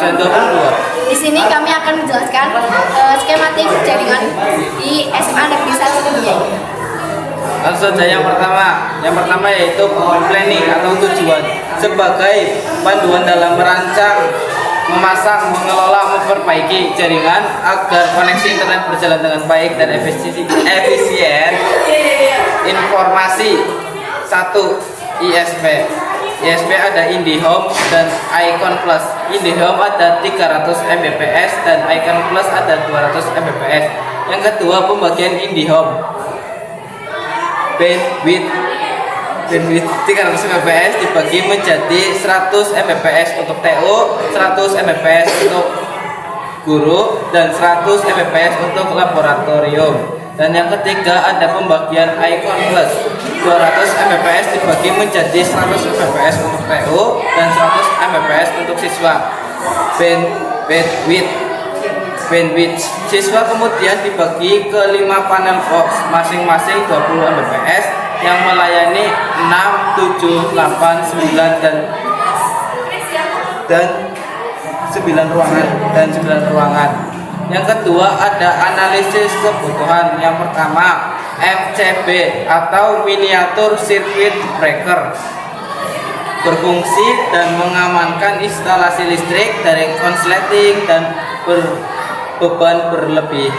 dan 22. Di sini kami akan menjelaskan skematik jaringan di SMA Negeri 1 Kebumen. Langsung saja yang pertama yaitu planning atau tujuan sebagai panduan dalam merancang, memasang, mengelola, memperbaiki jaringan agar koneksi internet berjalan dengan baik dan efisien. Informasi 1. ISP. ISP ada IndiHome dan Icon Plus. IndiHome ada 300 Mbps dan Icon Plus ada 200 Mbps. Yang kedua, pembagian IndiHome. Bandwidth 300 Mbps dibagi menjadi 100 Mbps untuk TO, 100 Mbps untuk guru, dan 100 Mbps untuk laboratorium. Dan yang ketiga ada pembagian Icon Plus, 200 Mbps dibagi menjadi 100 Mbps untuk TO dan 100 Mbps untuk siswa. Bandwidth siswa kemudian dibagi ke 5 panel box masing-masing 20 Mbps yang melayani 6, 7, 8, 9 dan 9 ruangan. Yang kedua ada analisis kebutuhan. Yang pertama MCB atau miniatur circuit breaker, berfungsi dan mengamankan instalasi listrik dari konsleting dan beban berlebih.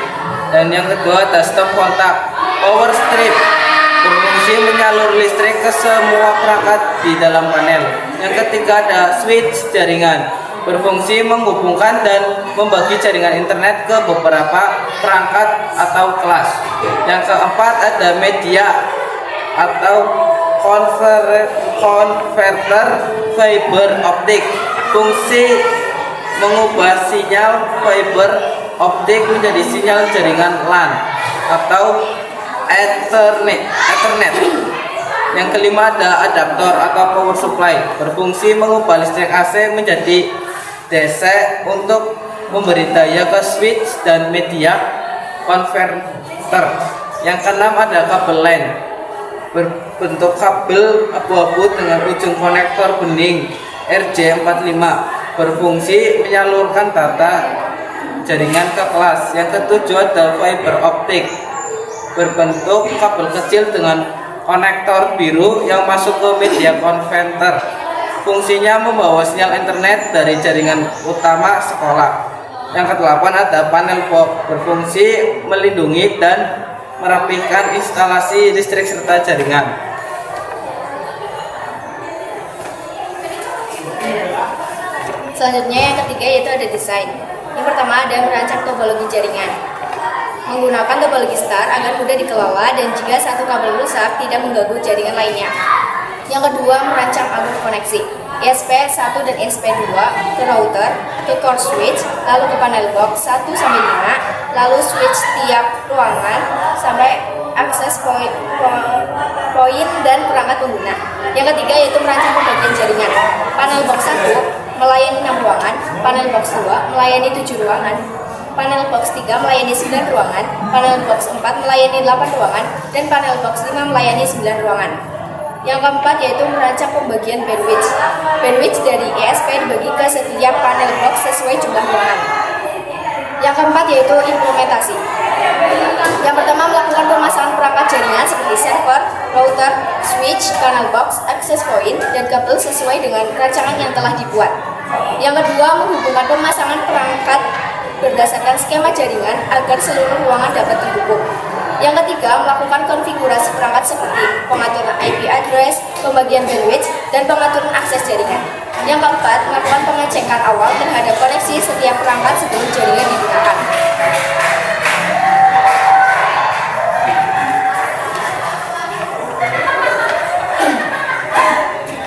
Dan yang kedua ada stop kontak power strip, berfungsi menyalur listrik ke semua perangkat di dalam panel. Yang ketiga ada switch jaringan, berfungsi menghubungkan dan membagi jaringan internet ke beberapa perangkat atau kelas. Yang keempat ada media atau converter fiber optik, fungsi mengubah sinyal fiber optik menjadi sinyal jaringan LAN atau Ethernet. Yang kelima ada adaptor atau power supply, berfungsi mengubah listrik AC menjadi DC untuk memberi daya ke switch dan media converter. Yang keenam ada kabel LAN, berbentuk kabel abu-abu dengan ujung konektor bening RJ45, berfungsi menyalurkan data jaringan ke kelas. Yang ketujuh ada fiber optik, berbentuk kabel kecil dengan konektor biru yang masuk ke media converter, fungsinya membawa sinyal internet dari jaringan utama sekolah. Yang kedelapan ada panel box, berfungsi melindungi dan merapikan instalasi listrik serta jaringan. Selanjutnya yang ketiga yaitu ada desain. Yang pertama ada merancang topologi jaringan, menggunakan topologi star agar mudah dikelola dan jika satu kabel rusak tidak mengganggu jaringan lainnya. Yang kedua merancang alur koneksi ESP1 dan ESP2 ke router, ke core switch, lalu ke panel box 1 sampai 5, lalu switch tiap ruangan sampai akses point dan perangkat pengguna. Yang ketiga yaitu merancang pembagian jaringan. Panel box 1 melayani 6 ruangan, panel box 2 melayani 7 ruangan, panel box 3 melayani 9 ruangan, panel box 4 melayani 8 ruangan, dan panel box 5 melayani 9 ruangan. Yang keempat yaitu merancang pembagian bandwidth. Bandwidth dari ESP dibagi ke setiap panel box sesuai jumlah ruangan. Yang keempat yaitu implementasi. Yang pertama melakukan pemasangan perangkat jaringan seperti server, router, switch, panel box, access point, dan kabel sesuai dengan rancangan yang telah dibuat. Yang kedua menghubungkan pemasangan perangkat berdasarkan skema jaringan agar seluruh ruangan dapat terhubung. Yang ketiga, melakukan konfigurasi perangkat seperti pengaturan IP address, pembagian bandwidth, dan pengaturan akses jaringan. Yang keempat, melakukan pengecekan awal terhadap koneksi setiap perangkat sebelum jaringan digunakan.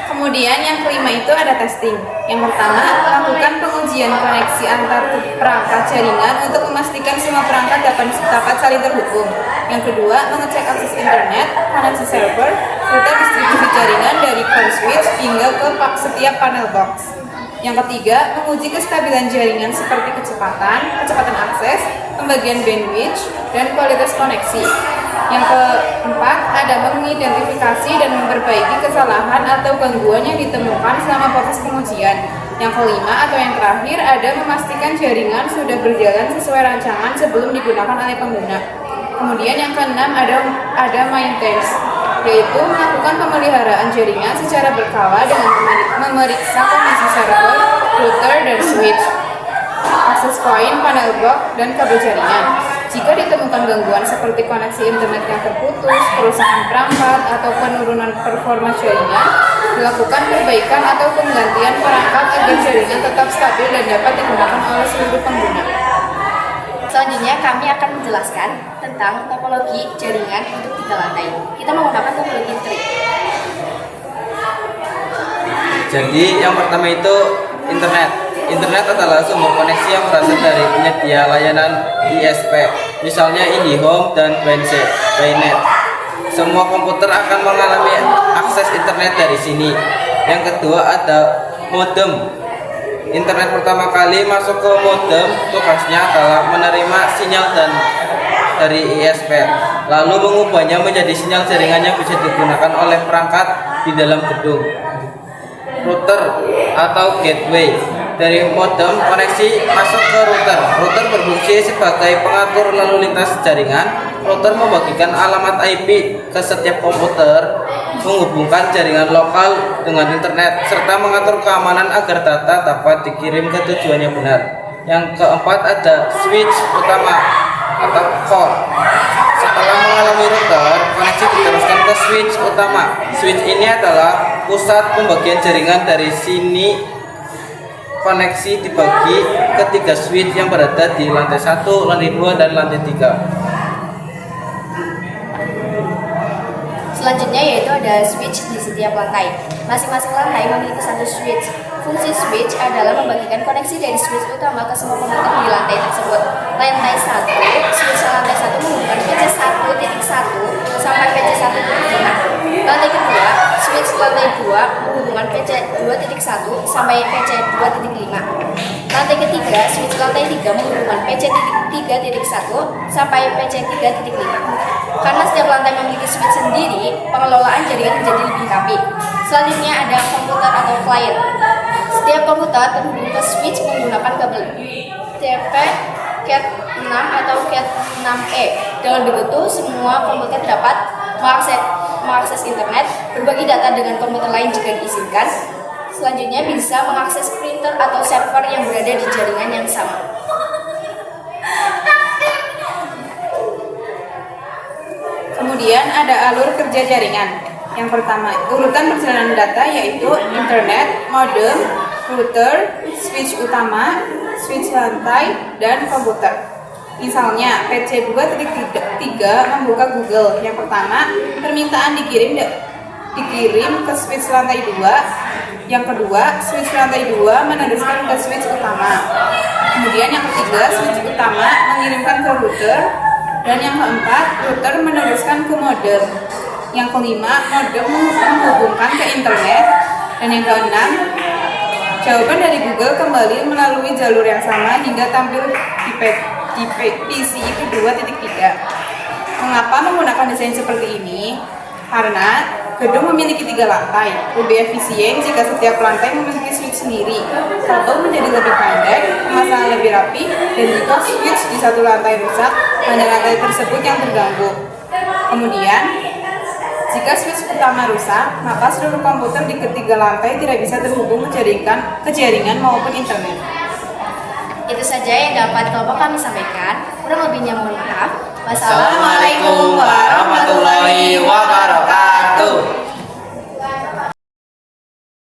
Kemudian yang kelima itu ada testing. Yang pertama, melakukan pengujian koneksi antar perangkat jaringan untuk memastikan semua perangkat dapat saling terhubung. Yang kedua, mengecek akses internet, koneksi server, serta distribusi jaringan dari core switch hingga ke setiap panel box. Yang ketiga, menguji kestabilan jaringan seperti kecepatan akses, pembagian bandwidth, dan kualitas koneksi. Yang keempat, ada mengidentifikasi dan memperbaiki kesalahan atau gangguan yang ditemukan selama proses pengujian. Yang kelima atau yang terakhir ada memastikan jaringan sudah berjalan sesuai rancangan sebelum digunakan oleh pengguna. Kemudian yang keenam ada maintenance, yaitu melakukan pemeliharaan jaringan secara berkala dengan memeriksa kondisi server, router, dan switch, access point, panel box, dan kabel jaringan. Jika ditemukan gangguan seperti koneksi internet yang terputus, kerusakan perangkat, atau penurunan performa jaringan, dilakukan perbaikan atau penggantian perangkat agar jaringan tetap stabil dan dapat digunakan oleh seluruh pengguna. Selanjutnya kami akan menjelaskan tentang topologi jaringan untuk 3 lantai. Kita menggunakan topologi tree. Jadi yang pertama itu internet. Internet adalah sumber koneksi yang berasal dari penyedia layanan ISP, misalnya IndiHome dan Bynet. Semua komputer akan mengalami akses internet dari sini. Yang kedua ada modem. Internet pertama kali masuk ke modem, tugasnya adalah menerima sinyal dari ISP, lalu mengubahnya menjadi sinyal jaringan yang bisa digunakan oleh perangkat di dalam gedung. Router atau gateway. Dari modem koneksi masuk ke router. Router berfungsi sebagai pengatur lalu lintas jaringan. Router membagikan alamat IP ke setiap komputer, menghubungkan jaringan lokal dengan internet, serta mengatur keamanan agar data dapat dikirim ke tujuannya benar. Yang keempat ada switch utama atau core. Setelah mengalami router, koneksi diteruskan ke switch utama. Switch ini adalah pusat pembagian jaringan. Dari sini koneksi dibagi ke 3 switch yang berada di lantai 1, lantai 2, dan lantai 3. Selanjutnya yaitu ada switch di setiap lantai. Masing-masing lantai memiliki 1 switch. Fungsi switch adalah membagikan koneksi dari switch utama ke semua komputer di lantai tersebut. Lantai 1, switch lantai 1 menghubungkan PC 1.1 sampai PC 1.5. Lantai kedua, switch lantai 2 menghubungkan PC 2.1 sampai PC 2.5. Lantai ketiga, switch lantai 3 menghubungkan PC 3.1 sampai PC 3.5. Karena setiap lantai memiliki switch sendiri, pengelolaan jaringan menjadi lebih rapi. Selanjutnya ada komputer atau client. Setiap komputer terhubung ke switch menggunakan kabel TP Cat6 atau Cat6e. Dengan begitu, semua komputer dapat mengakses internet, berbagi data dengan komputer lain jika diizinkan. Selanjutnya bisa mengakses printer atau server yang berada di jaringan yang sama. Kemudian ada alur kerja jaringan. Yang pertama, urutan perjalanan data yaitu internet, modem, router, switch utama, switch lantai, dan komputer. Misalnya, PC 2.3 membuka Google. Yang pertama, permintaan dikirim ke switch lantai 2. Yang kedua, switch lantai 2 meneruskan ke switch utama. Kemudian yang ketiga, switch utama mengirimkan ke router. Dan yang keempat, router meneruskan ke modem. Yang kelima, modem menghubungkan ke internet. Dan yang keenam, jawaban dari Google kembali melalui jalur yang sama hingga tampil di PC itu 2.3. Mengapa menggunakan desain seperti ini? Karena gedung memiliki 3 lantai. Lebih efisien jika setiap lantai memiliki switch sendiri. Kabel menjadi lebih pendek, pemasangan lebih rapi, dan jika switch di satu lantai rusak, hanya lantai tersebut yang terganggu. Kemudian, jika switch utama rusak, maka seluruh komputer di ketiga lantai tidak bisa terhubung ke jaringan maupun internet. Itu saja yang dapat kelompok kami sampaikan. Kurang lebihnya mohon maaf. Wassalamualaikum warahmatullahi